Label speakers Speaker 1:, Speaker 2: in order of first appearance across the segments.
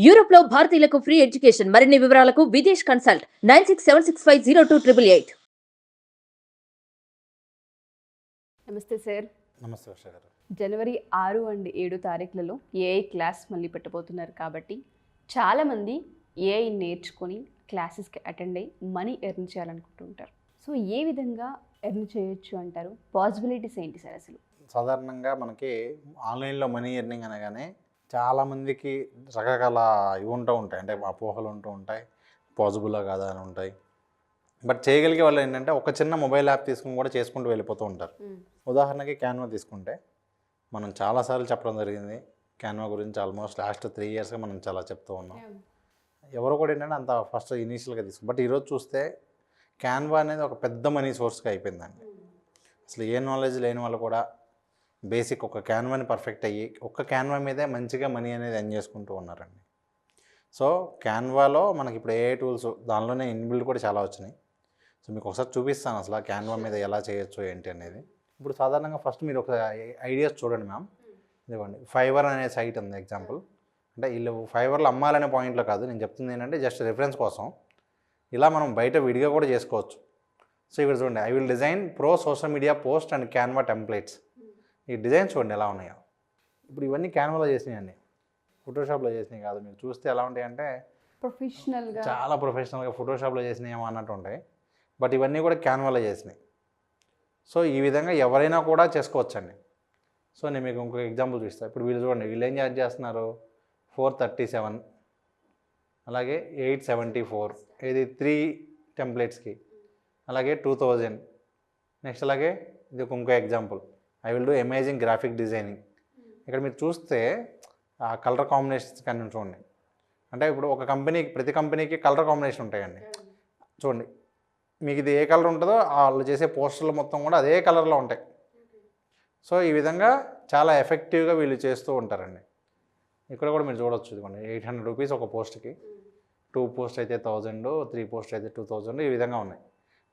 Speaker 1: Europe లో భారతీయులకు free education. మరిన్ని వివరాలకు విదేశ్ కన్సల్ట్ 9676502888.
Speaker 2: నమస్తే సార్.
Speaker 3: నమస్తే వర్ష గారు.
Speaker 2: జనవరి 6 అండ్ 7 తారీఖులలో ఏఐ క్లాస్ మళ్ళీ పెట్టబోతున్నారు కాబట్టి చాలామంది ఏఐ నేర్చుకొని క్లాసెస్కి అటెండ్ అయ్యి మనీ ఎర్న్ చేయాలనుకుంటూ ఉంటారు. సో ఏ విధంగా ఎర్న్ చేయొచ్చు అంటారు? పాసిబిలిటీస్ ఏంటి సార్ అసలు?
Speaker 3: సాధారణంగా మనకి ఆన్లైన్లో మనీ ఎర్నింగ్ అనగానే చాలామందికి రకరకాల ఇవి ఉంటూ ఉంటాయి, అంటే అపోహలు ఉంటూ ఉంటాయి, పాసిబుల్గా కాదా అని ఉంటాయి. బట్ చేయగలిగే వాళ్ళు ఏంటంటే ఒక చిన్న మొబైల్ యాప్ తీసుకుని కూడా చేసుకుంటూ వెళ్ళిపోతూ ఉంటారు. ఉదాహరణకి క్యాన్వా తీసుకుంటే మనం చాలాసార్లు చెప్పడం జరిగింది. క్యాన్వా గురించి ఆల్మోస్ట్ లాస్ట్ 3 ఇయర్స్గా మనం చాలా చెప్తూ ఉన్నాం. ఎవరు కూడా ఏంటంటే అంత ఫస్ట్ ఇనీషియల్గా తీసుకు, బట్ ఈరోజు చూస్తే క్యాన్వా అనేది ఒక పెద్ద మనీ సోర్స్గా అయిపోయిందండి. అసలు ఏ నాలెడ్జ్ లేని వాళ్ళు కూడా బేసిక్ ఒక క్యాన్వాని పర్ఫెక్ట్ అయ్యి ఒక్క క్యాన్వా మీదే మంచిగా మనీ అనేది ఎర్న్ చేసుకుంటూ ఉన్నారండి. సో క్యాన్వాలో మనకి ఇప్పుడు ఏ టూల్స్ దానిలోనే ఇన్బిల్డ్ కూడా చాలా వచ్చినాయి. సో మీకు ఒకసారి చూపిస్తాను అసలు క్యాన్వా మీద ఎలా చేయొచ్చు ఏంటి అనేది. ఇప్పుడు సాధారణంగా ఫస్ట్ మీరు ఒక ఐడియాస్ చూడండి మ్యామ్. ఇదిగోండి, ఫైవర్ అనే సైట్ ఉంది ఎగ్జాంపుల్. అంటే వీళ్ళు ఫైవర్లో అమ్మాలనే పాయింట్లో కాదు నేను చెప్తుంది, ఏంటంటే జస్ట్ రిఫరెన్స్ కోసం. ఇలా మనం బయట విడిగా కూడా చేసుకోవచ్చు. సో ఇక్కడ చూడండి, I will design pro social media post and Canva templates. ఈ డిజైన్ చూడండి ఎలా ఉన్నాయో. ఇప్పుడు ఇవన్నీ క్యాన్వాలో చేసినాయండి, ఫోటోషాప్లో చేసినాయి కాదు. మీరు చూస్తే ఎలా ఉంటాయంటే
Speaker 2: ప్రొఫెషనల్గా,
Speaker 3: చాలా ప్రొఫెషనల్గా ఫోటోషాప్లో చేసినాయేమో అన్నట్టు ఉంటాయి. బట్ ఇవన్నీ కూడా క్యాన్వాలో చేసినాయి. సో ఈ విధంగా ఎవరైనా కూడా చేసుకోవచ్చండి. సో నేను మీకు ఇంకొక ఎగ్జాంపుల్ చూస్తాను. ఇప్పుడు వీళ్ళు చూడండి, వీళ్ళు ఏం చార్జ్ చేస్తున్నారు? 437, అలాగే 874, ఇది 3 టెంప్లెట్స్కి, అలాగే 2000. నెక్స్ట్ అలాగే ఇది ఇంకో example, I will do amazing graphic designing. ఇక్కడ మీరు చూస్తే ఆ కలర్ కాంబినేషన్స్ కానీ చూడండి. అంటే ఇప్పుడు ఒక కంపెనీకి, ప్రతి కంపెనీకి కలర్ కాంబినేషన్ ఉంటాయండి. చూడండి, మీకు ఇది ఏ కలర్ ఉంటుందో వాళ్ళు చేసే పోస్టర్లు మొత్తం కూడా అదే కలర్లో ఉంటాయి. సో ఈ విధంగా చాలా ఎఫెక్టివ్గా వీళ్ళు చేస్తూ ఉంటారండి. ఇక్కడ కూడా మీరు చూడవచ్చు, ఇదిగోండి 800 రూపీస్ ఒక పోస్ట్కి. 2 పోస్ట్ అయితే 1000, 3 పోస్ట్ అయితే 2000, ఈ విధంగా ఉన్నాయి.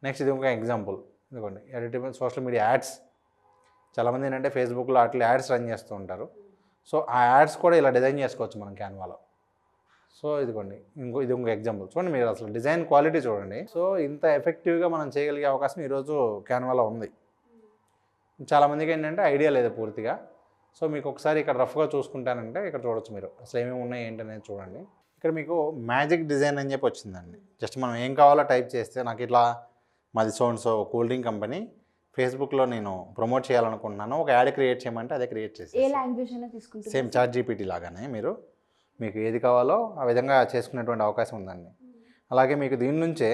Speaker 3: నెక్స్ట్ ఇది ఇంకొక ఎగ్జాంపుల్, ఇదిగోండి అడ్వర్టైజ్మెంట్ సోషల్ మీడియా యాడ్స్. చాలామంది ఏంటంటే ఫేస్బుక్లో అట్లా యాడ్స్ రన్ చేస్తూ ఉంటారు. సో ఆ యాడ్స్ కూడా ఇలా డిజైన్ చేసుకోవచ్చు మనం క్యాన్వాలో. సో ఇదిగోండి ఇది ఇంకో ఎగ్జాంపుల్. చూడండి మీరు అసలు డిజైన్ క్వాలిటీ చూడండి. సో ఇంత ఎఫెక్టివ్గా మనం చేయగలిగే అవకాశం ఈరోజు క్యాన్వాలో ఉంది. చాలామందికి ఏంటంటే ఐడియా లేదు పూర్తిగా. సో మీకు ఒకసారి ఇక్కడ రఫ్గా చూసుకుంటానంటే ఇక్కడ చూడొచ్చు మీరు అసలు ఏమేమి ఉన్నాయి ఏంటనేది చూడండి. ఇక్కడ మీకు మ్యాజిక్ డిజైన్ అని చెప్పి వచ్చిందండి. జస్ట్ మనం ఏం కావాలో టైప్ చేస్తే నాకు ఇట్లా మాది సో కూల్ డ్రింక్ కంపెనీ, ఫేస్బుక్లో నేను ప్రమోట్ చేయాలనుకుంటున్నాను, ఒక యాడ్ క్రియేట్ చేయమంటే అదే క్రియేట్ చేసి
Speaker 2: ఏ లాంగ్వేజ్ అయినా తీసుకుంటారు.
Speaker 3: సేమ్ చాట్ జీపీటీ లాగానే మీకు ఏది కావాలో ఆ విధంగా చేసుకునేటువంటి అవకాశం ఉందండి. అలాగే మీకు దీని నుంచే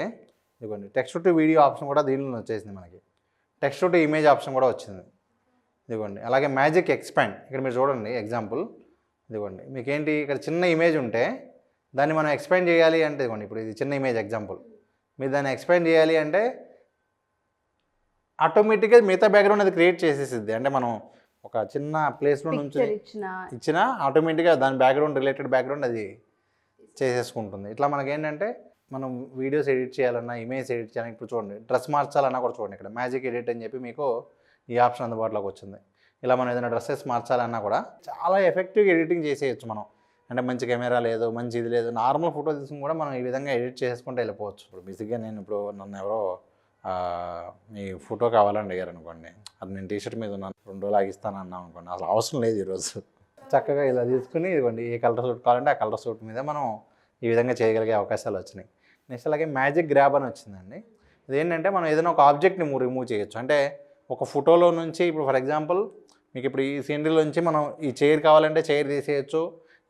Speaker 3: ఇదిగోండి టెక్స్ట్ టు వీడియో ఆప్షన్ కూడా దీనిలో వచ్చేసింది. మనకి టెక్స్ట్ టు ఇమేజ్ ఆప్షన్ కూడా వచ్చింది. ఇదిగోండి అలాగే మ్యాజిక్ ఎక్స్పాండ్. ఇక్కడ మీరు చూడండి ఎగ్జాంపుల్, ఇదిగోండి మీకేంటి ఇక్కడ చిన్న ఇమేజ్ ఉంటే దాన్ని మనం ఎక్స్పాండ్ చేయాలి అంటే, ఇదిగోండి ఇప్పుడు ఇది చిన్న ఇమేజ్ ఎగ్జాంపుల్, మీరు దాన్ని ఎక్స్పాండ్ చేయాలి అంటే ఆటోమేటిక్గా మిగతా బ్యాక్గ్రౌండ్ అది క్రియేట్ చేసేసిద్ది. అంటే మనం ఒక చిన్న ప్లేస్లో నుంచి ఇచ్చిన ఆటోమేటిక్గా దాని బ్యాక్గ్రౌండ్ రిలేటెడ్ బ్యాక్గ్రౌండ్ అది చేసేసుకుంటుంది. ఇట్లా మనకేంటంటే మనం వీడియోస్ ఎడిట్ చేయాలన్నా, ఇమేజ్ ఎడిట్ చేయాలన్నా, ఇప్పుడు చూడండి డ్రెస్ మార్చాలన్నా కూడా చూడండి ఇక్కడ మ్యాజిక్ ఎడిట్ అని చెప్పి మీకు ఈ ఆప్షన్ అందుబాటులోకి వచ్చింది. ఇలా మనం ఏదైనా డ్రెస్సెస్ మార్చాలన్నా కూడా చాలా ఎఫెక్టివ్గా ఎడిటింగ్ చేసేయచ్చు మనం. అంటే మంచి కెమెరా లేదు, మంచి ఇది లేదు, నార్మల్ ఫోటో తీసుకుని కూడా మనం ఈ విధంగా ఎడిట్ చేసుకుంటూ వెళ్ళిపోవచ్చు. ఇప్పుడు బేసిక్గా ఇప్పుడు నన్ను ఎవరో మీ ఫోటో కావాలని అడిగారు అనుకోండి, అది నేను టీషర్ట్ మీద ఉన్నాను 2 రోజులు ఆగిస్తాను అన్నాం అనుకోండి, అసలు అవసరం లేదు. ఈరోజు చక్కగా ఇలా తీసుకుని ఇదిగోండి ఏ కలర్ సూట్ కావాలంటే ఆ కలర్ సూట్ మీద మనం ఈ విధంగా చేయగలిగే అవకాశాలు వచ్చినాయి. నెక్స్ట్ అలాగే మ్యాజిక్ గ్రాబ్ అని వచ్చిందండి. ఇదేంటంటే మనం ఏదైనా ఒక ఆబ్జెక్ట్ని రిమూవ్ చేయొచ్చు. అంటే ఒక ఫోటోలో నుంచి ఇప్పుడు ఫర్ ఎగ్జాంపుల్ మీకు ఇప్పుడు ఈ సీనరీలో నుంచి మనం ఈ చైర్ కావాలంటే చైర్ తీసేయచ్చు,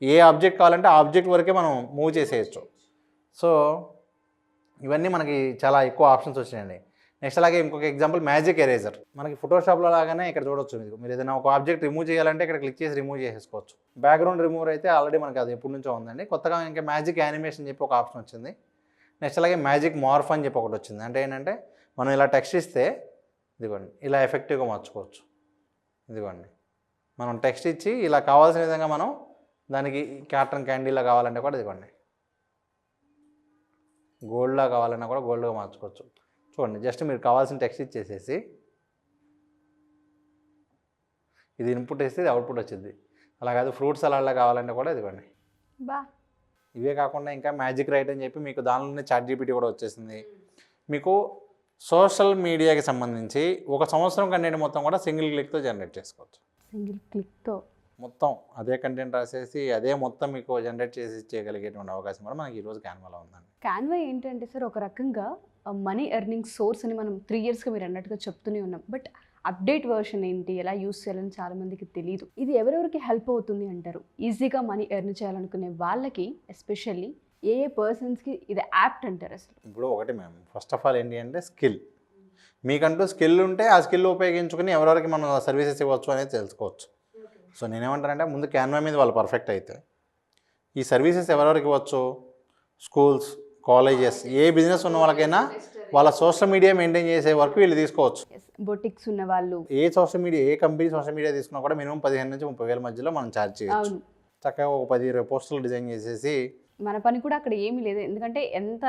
Speaker 3: ఏ ఆబ్జెక్ట్ కావాలంటే ఆ ఆబ్జెక్ట్ వరకే మనం మూవ్ చేసేయచ్చు. సో ఇవన్నీ మనకి చాలా ఎక్కువ ఆప్షన్స్ వచ్చినాయండి. నెక్స్ట్ అలాగే ఇంకొక ఎగ్జాంపుల్ మ్యాజిక్ ఎరేజర్. మనకి ఫోటోషాప్లో లాగానే ఇక్కడ చూడొచ్చు. మీరు ఏదైనా ఒక ఆబ్జెక్ట్ రిమూవ్ చేయాలంటే ఇక్కడ క్లిక్ చేసి రిమూవ్ చేసేసుకోవచ్చు. బ్యాక్గ్రౌండ్ రిమూవర్ అయితే ఆల్రెడీ మనకి అది ఎప్పటి నుంచో ఉందండి. కొత్తగా ఇంకా మ్యాజిక్ యానిమేషన్ చెప్పి ఒక ఆప్షన్ వచ్చింది. నెక్స్ట్ అలాగే మ్యాజిక్ మార్ఫ్ అని చెప్పి ఒకటి వచ్చింది. అంటే ఏంటంటే మనం ఇలా టెక్స్ట్ ఇస్తే ఇదిగోండి ఇలా ఎఫెక్టివ్గా మార్చుకోవచ్చు. ఇదిగోండి మనం టెక్స్ట్ ఇచ్చి ఇలా కావాల్సిన విధంగా మనం దానికి క్యాటన్ క్యాండీలా కావాలంటే కూడా ఇదిగోండి గోల్డ్లా కావాలన్నా కూడా గోల్డ్గా మార్చుకోవచ్చు. చూడండి జస్ట్ మీరు కావాల్సిన టెక్స్ట్ ఇచ్చేసేసి ఇది ఇన్పుట్ వేస్తే ఇది అవుట్పుట్ వచ్చింది. అలా కాదు ఫ్రూట్ సలాడ్లా కావాలంటే కూడా ఇదిగోండి ఇవే కాకుండా ఇంకా మ్యాజిక్ రైట్ అని చెప్పి మీకు దానిలోనే చాట్ జీపీటీ కూడా వచ్చేసింది. మీకు సోషల్ మీడియాకి సంబంధించి ఒక సంవత్సరం కంటెంట్ మొత్తం కూడా సింగిల్ క్లిక్తో జనరేట్ చేసుకోవచ్చు.
Speaker 2: సింగిల్ క్లిక్తో
Speaker 3: మొత్తం అదే కంటెంట్ రాసేసి అదే మొత్తం మీకు జనరేట్ చేసి చేయగలిగేటువంటి అవకాశం కూడా మనకి ఈరోజు క్యాన్వాలో ఉందండి.
Speaker 2: క్యాన్వా ఏంటంటే సార్ ఒక రకంగా మనీ ఎర్నింగ్ సోర్స్ అని మనం 3 ఇయర్స్గా మీరు అన్నట్టుగా చెప్తూనే ఉన్నాం. బట్ అప్డేట్ వర్షన్ ఏంటి, ఎలా యూస్ చేయాలని చాలామందికి తెలియదు. ఇది ఎవరెవరికి హెల్ప్ అవుతుంది అంటారు? ఈజీగా మనీ ఎర్న్ చేయాలనుకునే వాళ్ళకి, ఎస్పెషల్లీ ఏ పర్సన్స్కి ఇది యాప్ట్ అంటారు అసలు?
Speaker 3: ఇప్పుడు ఒకటి మ్యామ్, ఫస్ట్ ఆఫ్ ఆల్ ఏంటి అంటే స్కిల్. మీకంటూ స్కిల్ ఉంటే ఆ స్కిల్ ఉపయోగించుకుని ఎవరెవరికి మనం సర్వీసెస్ ఇవ్వచ్చు అనేది తెలుసుకోవచ్చు. సో నేనేమంటానంటే ముందు క్యాన్వా మీద వాళ్ళు పర్ఫెక్ట్ అయితే ఈ సర్వీసెస్ ఎవరెవరికి ఇవ్వచ్చు? స్కూల్స్, కాలేజెస్, ఏ బిజినెస్ ఉన్న వాళ్ళకైనా వాళ్ళ సోషల్ మీడియా మెయింటైన్ చేసే వరకు వీళ్ళు తీసుకోవచ్చు.
Speaker 2: బొటిక్స్ ఉన్న వాళ్ళు,
Speaker 3: ఏ సోషల్ మీడియా, ఏ కంపెనీ సోషల్ మీడియా తీసుకున్నా కూడా మినిమం 15 నుంచి 30 వేల మధ్యలో మనం ఛార్జ్ చేయొచ్చు. చక్కగా ఒక 10-20 పోస్టులు డిజైన్ చేసేసి
Speaker 2: మన పని కూడా అక్కడ ఏమీ లేదు, ఎందుకంటే ఎంత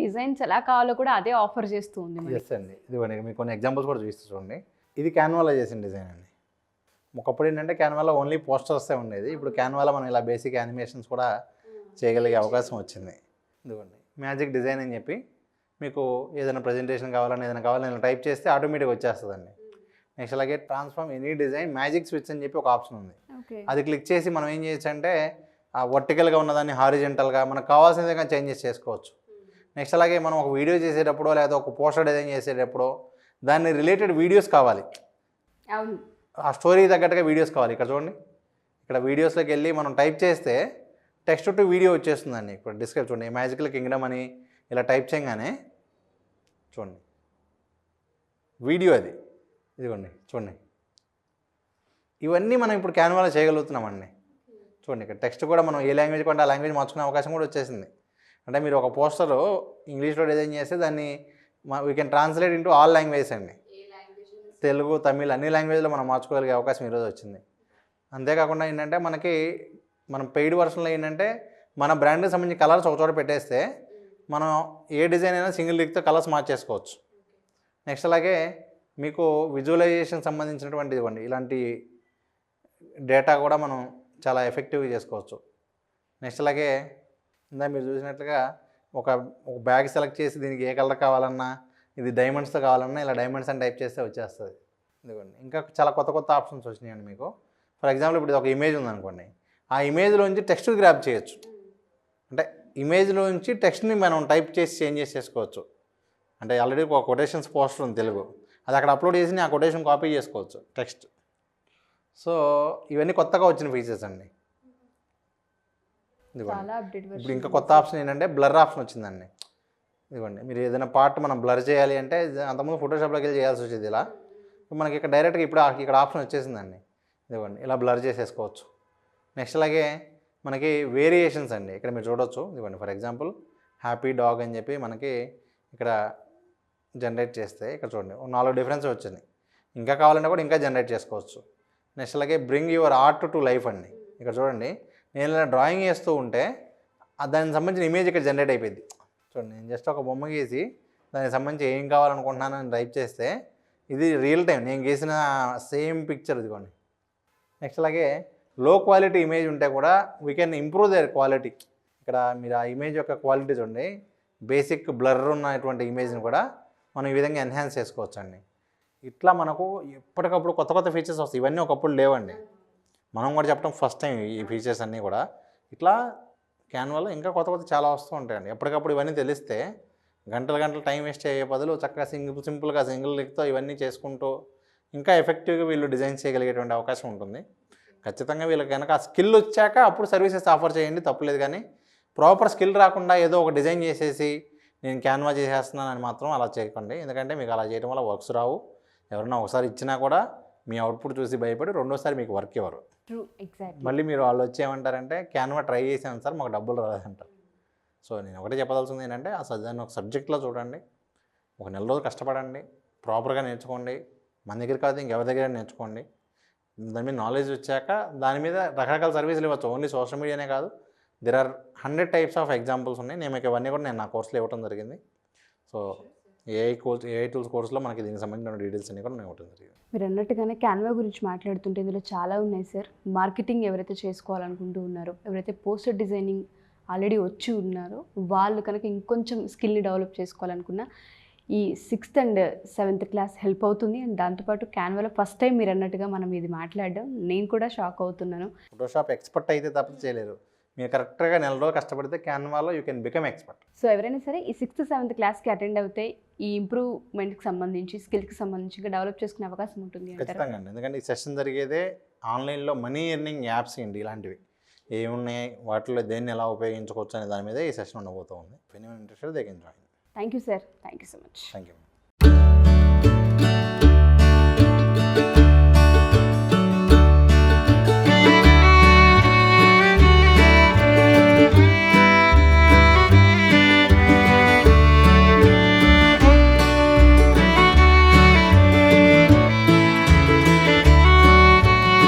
Speaker 2: డిజైన్స్ ఎలా కావాలో కూడా అదే ఆఫర్ చేస్తూ ఉంది.
Speaker 3: ఎస్ అండి, ఇదిగోండి మీకు కొన్ని ఎగ్జాంపుల్స్ కూడా చూపిస్తూ చూడండి. ఇది క్యాన్వాలో చేసిన డిజైన్ అండి. ఒకప్పుడు ఏంటంటే క్యాన్వాలో ఓన్లీ పోస్టర్సే ఉండేది. ఇప్పుడు క్యాన్వాలో మనం ఇలా బేసిక్ యానిమేషన్స్ కూడా చేయగలిగే అవకాశం వచ్చింది. ఇదిగోండి మ్యాజిక్ డిజైన్ అని చెప్పి మీకు ఏదైనా ప్రజెంటేషన్ కావాలని ఏదైనా కావాలని ఇలా టైప్ చేస్తే ఆటోమేటిక్గా వచ్చేస్తుందండి. నెక్స్ట్ అలాగే transform any design magic switch అని చెప్పి ఒక ఆప్షన్ ఉంది. అది క్లిక్ చేసి మనం ఏం చేయొచ్చు అంటే ఆ వర్టికల్గా ఉన్నదాన్ని హారిజెంటల్గా మనకు కావాల్సిన విధంగా చేంజెస్ చేసుకోవచ్చు. నెక్స్ట్ అలాగే మనం ఒక వీడియో చేసేటప్పుడు లేదా ఒక పోస్టర్ డిజైన్ చేసేటప్పుడు దాన్ని రిలేటెడ్ వీడియోస్ కావాలి, ఆ స్టోరీ తగ్గట్టుగా వీడియోస్ కావాలి. ఇక్కడ చూడండి, ఇక్కడ వీడియోస్లోకి వెళ్ళి మనం టైప్ చేస్తే టెక్స్ట్ టు వీడియో వచ్చేస్తుందండి. ఇప్పుడు డిస్క్రైబ్ చూడండి, మ్యాజికల్ కింగ్డమ్ అని ఇలా టైప్ చేయగానే చూడండి వీడియో అది. ఇదిగోండి చూడండి, ఇవన్నీ మనం ఇప్పుడు క్యాన్వాలో చేయగలుగుతున్నామండి. చూడండి ఇక్కడ టెక్స్ట్ కూడా మనం ఏ లాంగ్వేజ్ కొంటే ఆ లాంగ్వేజ్ మార్చుకునే అవకాశం కూడా వచ్చేసింది. అంటే మీరు ఒక పోస్టర్ ఇంగ్లీష్లో డిజైన్ చేస్తే దాన్ని we can translate into all languages అండి. తెలుగు, తమిళ్ అన్ని లాంగ్వేజ్లో మనం మార్చుకోగలిగే అవకాశం ఈరోజు వచ్చింది. అంతేకాకుండా ఏంటంటే మనం పెయిడ్ వర్షన్లో ఏంటంటే మన బ్రాండ్కి సంబంధించిన కలర్స్ ఒక చోట పెట్టేస్తే మనం ఏ డిజైన్ అయినా సింగిల్ క్లిక్తో కలర్స్ మార్చేసుకోవచ్చు. నెక్స్ట్ అలాగే మీకు విజువలైజేషన్ సంబంధించినటువంటి ఇవ్వండి ఇలాంటి డేటా కూడా మనం చాలా ఎఫెక్టివ్గా చేసుకోవచ్చు. నెక్స్ట్ అలాగే ఇందా మీరు చూసినట్లుగా ఒక బ్యాగ్ సెలెక్ట్ చేసి దీనికి ఏ కలర్ కావాలన్నా, ఇది డైమండ్స్తో కావాలన్నా ఇలా డైమండ్స్ అని టైప్ చేస్తే వచ్చేస్తుంది. ఇదిగోండి ఇంకా చాలా కొత్త కొత్త ఆప్షన్స్ వచ్చినాయండి మీకు. ఫర్ ఎగ్జాంపుల్ ఇప్పుడు ఒక ఇమేజ్ ఉందనుకోండి, ఆ ఇమేజ్లోంచి టెక్స్ట్ గ్రాప్ చేయొచ్చు. అంటే ఇమేజ్లోంచి టెక్స్ట్ని మనం టైప్ చేసి చేంజెస్ చేసుకోవచ్చు. అంటే ఆల్రెడీ ఒక కొటేషన్స్ పోస్టర్ ఉంది తెలుగు, అది అక్కడ అప్లోడ్ చేసి ఆ కొటేషన్ కాపీ చేసుకోవచ్చు టెక్స్ట్. సో ఇవన్నీ కొత్తగా వచ్చిన ఫీచర్స్ అండి. ఇప్పుడు ఇంకా కొత్త ఆప్షన్ ఏంటంటే బ్లర్ ఆప్షన్ వచ్చిందండి. ఇదిగోండి మీరు ఏదైనా పార్ట్ మనం బ్లర్ చేయాలి అంటే అంతకుముందు ఫోటోషాప్లోకి వెళ్ళి చేయాల్సి వచ్చేది. ఇలా మనకి ఇక్కడ డైరెక్ట్గా ఇప్పుడు ఇక్కడ ఆప్షన్ వచ్చేసిందండి. ఇదిగోండి ఇలా బ్లర్ చేసేసుకోవచ్చు. నెక్స్ట్ అలాగే మనకి వేరియేషన్స్ అండి, ఇక్కడ మీరు చూడవచ్చు. ఇదిగోండి ఫర్ ఎగ్జాంపుల్ హ్యాపీ డాగ్ అని చెప్పి మనకి ఇక్కడ జనరేట్ చేస్తే ఇక్కడ చూడండి 4 డిఫరెన్స్ వచ్చింది. ఇంకా కావాలంటే కూడా ఇంకా జనరేట్ చేసుకోవచ్చు. నెక్స్ట్ అలాగే bring your art to life అండి. ఇక్కడ చూడండి నేను ఇలా డ్రాయింగ్ చేస్తూ ఉంటే దానికి సంబంధించిన ఇమేజ్ ఇక్కడ జనరేట్ అయిపోయింది. చూడండి నేను జస్ట్ ఒక బొమ్మ గీసి దానికి సంబంధించి ఏం కావాలనుకుంటున్నాను అని టైప్ చేస్తే ఇది రియల్ టైం నేను గీసిన సేమ్ పిక్చర్ ఇదిగోండి. నెక్స్ట్ అలాగే లో క్వాలిటీ ఇమేజ్ ఉంటే కూడా we can improve their quality. ఇక్కడ మీరు ఆ ఇమేజ్ యొక్క క్వాలిటీ చూడండి, బేసిక్ బ్లర్ ఉన్నటువంటి ఇమేజ్ని కూడా మనం ఈ విధంగా ఎన్హాన్స్ చేసుకోవచ్చు అండి. ఇట్లా మనకు ఎప్పటికప్పుడు కొత్త కొత్త ఫీచర్స్ వస్తాయి. ఇవన్నీ ఒకప్పుడు లేవండి, మనం కూడా చెప్పడం ఫస్ట్ టైం ఈ ఫీచర్స్ అన్నీ కూడా. ఇట్లా క్యాన్వాలో ఇంకా కొత్త కొత్త చాలా వస్తూ ఉంటాయండి. ఎప్పటికప్పుడు ఇవన్నీ తెలిస్తే గంటలు టైం వేస్ట్ అయ్యే బదులు చక్కగా సింపుల్గా సింగిల్ క్లిక్తో ఇవన్నీ చేసుకుంటూ ఇంకా ఎఫెక్టివ్గా వీళ్ళు డిజైన్ చేయగలిగేటువంటి అవకాశం ఉంటుంది. ఖచ్చితంగా వీళ్ళకి కనుక ఆ స్కిల్ వచ్చాక అప్పుడు సర్వీసెస్ ఆఫర్ చేయండి, తప్పులేదు. కానీ ప్రాపర్ స్కిల్ రాకుండా ఏదో ఒక డిజైన్ చేసేసి నేను క్యాన్వా చేసేస్తున్నాను అని మాత్రం అలా చేయకండి. ఎందుకంటే మీకు అలా చేయడం వల్ల వర్క్స్ రావు. ఎవరైనా ఒకసారి ఇచ్చినా కూడా మీ అవుట్పుట్ చూసి భయపడి రెండోసారి మీకు వర్క్ ఇవ్వరు. మళ్ళీ మీరు వాళ్ళు వచ్చి ఏమంటారంటే క్యాన్వా ట్రై చేసాను సార్ మాకు డబ్బులు రాలేదంటారు. సో నేను ఒకటే చెప్పదలుచుకుంది ఏంటంటే దాన్ని ఒక సబ్జెక్ట్లో చూడండి, ఒక నెల రోజులు కష్టపడండి, ప్రాపర్గా నేర్చుకోండి. మన దగ్గర కాదు ఇంకెవరి దగ్గర నేర్చుకోండి. దాని మీద నాలెడ్జ్ వచ్చాక దాని మీద రకరకాల సర్వీసులు ఇవ్వచ్చు. ఓన్లీ సోషల్ మీడియానే కాదు, there are 100 types of examples ఉన్నాయి. నేను మీకు ఇవన్నీ కూడా నేను నా కోర్సులో ఇవ్వడం జరిగింది. సో ఏఐ టూల్స్ కోర్సులో మనకి దీనికి సంబంధించిన డీటెయిల్స్ అన్ని కూడా నేను ఇవ్వడం జరిగింది.
Speaker 2: మీరు అన్నట్టుగానే క్యాన్వా గురించి మాట్లాడుతుంటే ఇందులో చాలా ఉన్నాయి సార్. మార్కెటింగ్ ఎవరైతే చేసుకోవాలనుకుంటూ ఉన్నారో, ఎవరైతే పోస్టర్ డిజైనింగ్ ఆల్రెడీ వచ్చి ఉన్నారో వాళ్ళు కనుక ఇంకొంచెం స్కిల్ని డెవలప్ చేసుకోవాలనుకున్న ఈ 6th and 7th class help అవుతుంది. అండ్ దాంతోపాటు క్యాన్వాలో ఫస్ట్ టైం మీరు అన్నట్టుగా మనం ఇది మాట్లాడడం నేను కూడా షాక్ అవుతున్నాను.
Speaker 3: ఫోటోషాప్ ఎక్స్పర్ట్ అయితే తప్ప చేయలేరు. మీరు కరెక్ట్గా నెల రోజులు కష్టపడితే క్యాన్వాలో you can become expert.
Speaker 2: So ఎవరైనా సరే ఈ 6th 7th క్లాస్కి అటెండ్ అవుతే ఈ ఇంప్రూవ్మెంట్కి సంబంధించి స్కిల్కి సంబంధించి డెవలప్ చేసుకునే అవకాశం ఉంటుంది అంటారు.
Speaker 3: ఖచ్చితంగా అండి. ఎందుకంటే ఈ సెషన్ జరిగేదే ఆన్లైన్లో మనీ ఎర్నింగ్ యాప్స్ ఏంటి ఇలాంటివి ఏమున్నాయి, వాటిలో దేన్ని ఎలా ఉపయోగించుకోవచ్చు అనే దాని మీద ఈ సెషన్ ఉండబోతూ ఉంది. Interested they can join.
Speaker 2: Thank you sir, thank you so much.
Speaker 3: Thank you.